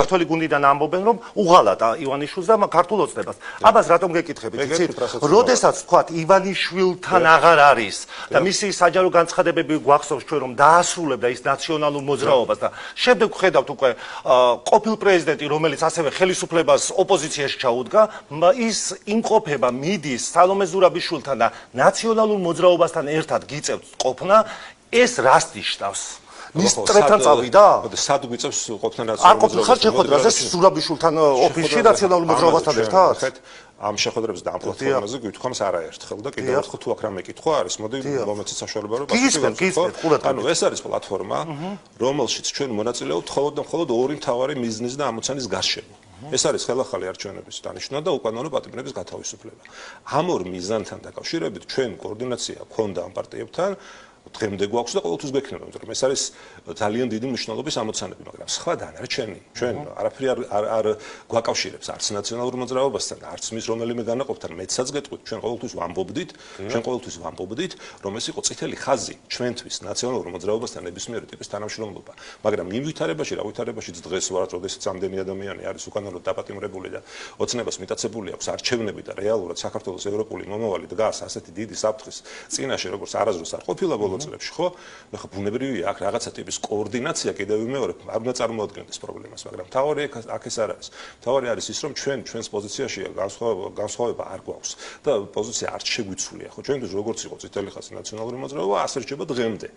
ქართული გუნდიდან ამბობენ, რომ უღალატ ივანიშვილს და ქართულ ოცნებას. Აბას რატომ გეკითხებით? იცით, როდესაც თქვათ ივანიშვილთან აღარ არის და მისი საჯარო განცხადებები გვახსოვს ჩვენ რომ დაასრულებდა ის ნაციონალურ მოძრაობას და შემდეგ ხედავთ უკვე ყოფილ პრეზიდენტი, რომელიც ასევე ხელისუფლებას ოპოზიციაში ჩაუდგა, ის იმყოფება მიდის სალომე ზურაბიშვილთან და ნაციონალურ მოძრაობასთან ერთად გიწევთ ყოფნა, ეს რას ნიშნავს? მის წრეთან წავიდა? სად გვიწევს ყოფნა ნაციონალურ მოძრაობასთან? არ ყოფილ შეხვედრაზე ზურაბიშვილთან ოფისში ნაციონალურ მოძრაობასთან ერთად? ამ შეხვედრებს და ამ პლატფორმაზე გვითხოვს არაერთხელ და კიდევ ერთხელ თუ აქ რამე კითხვა არის, მოდი მომეცეთ საშუალება რომ ანუ ეს არის პლატფორმა, რომელშიც ჩვენ მონაწილეობთ მხოლოდ და მხოლოდ ორი მთავარი მიზნის და ამოცანის გარშემო. ეს არის ხელახალი არჩევნების დანიშვნა და უკანონო პატიმრების გათავისუფლება. ამ ორ მიზანთან დაკავშირებით ჩვენ კოორდინაცია გვქონდა ამ პარტიებთან დღემდე გვაქვს და ყოველთვის გვექნება, იმიტომ რომ ეს არის ძალიან დიდი მნიშვნელობის ამოცანები, მაგრამ სხვა დანარჩენი ჩვენ არაფერი არ გვაკავშირებს არც ნაციონალურ მოძრაობასთან, არც მის რომელიმე განაყოფთან. მეცაც გეტყვით, ჩვენ ყოველთვის ვამბობდით, რომ ეს იყო წითელი ხაზი ჩვენთვის ნაციონალურ მოძრაობასთან ნებისმიერი ტიპის თანამშრომლობა, მაგრამ იმ ვითარებაშიც დღეს ვართ, როდესაც ამდენი ადამიანი არის უკანონოდ დაპატიმრებული და ოცნებას მიტაცებული აქვს არჩევნები და რეალურად საქართველოს ევროპული მომავალი დგას ასეთი დიდი საფრთხის წინაშე, როგორც არასდროს არ ყოფილა წლებში, ხო? ახლა ბუნებრივია აქ რაღაცა ტიპის კოორდინაცია კიდევ მეორე არ უნდა წარმოადგენდეს პრობლემას, მაგრამ თავი აქ ეს არ არის. თავი არის ის, რომ ჩვენს პოზიციაშია განსხვავება არ გვაქვს და პოზიცია არ შეგვიცვლია, ხო? ჩვენთვის როგორც იყო წითელი ხაზი ნაციონალური მოძრაობა, ასე რჩება დღემდე.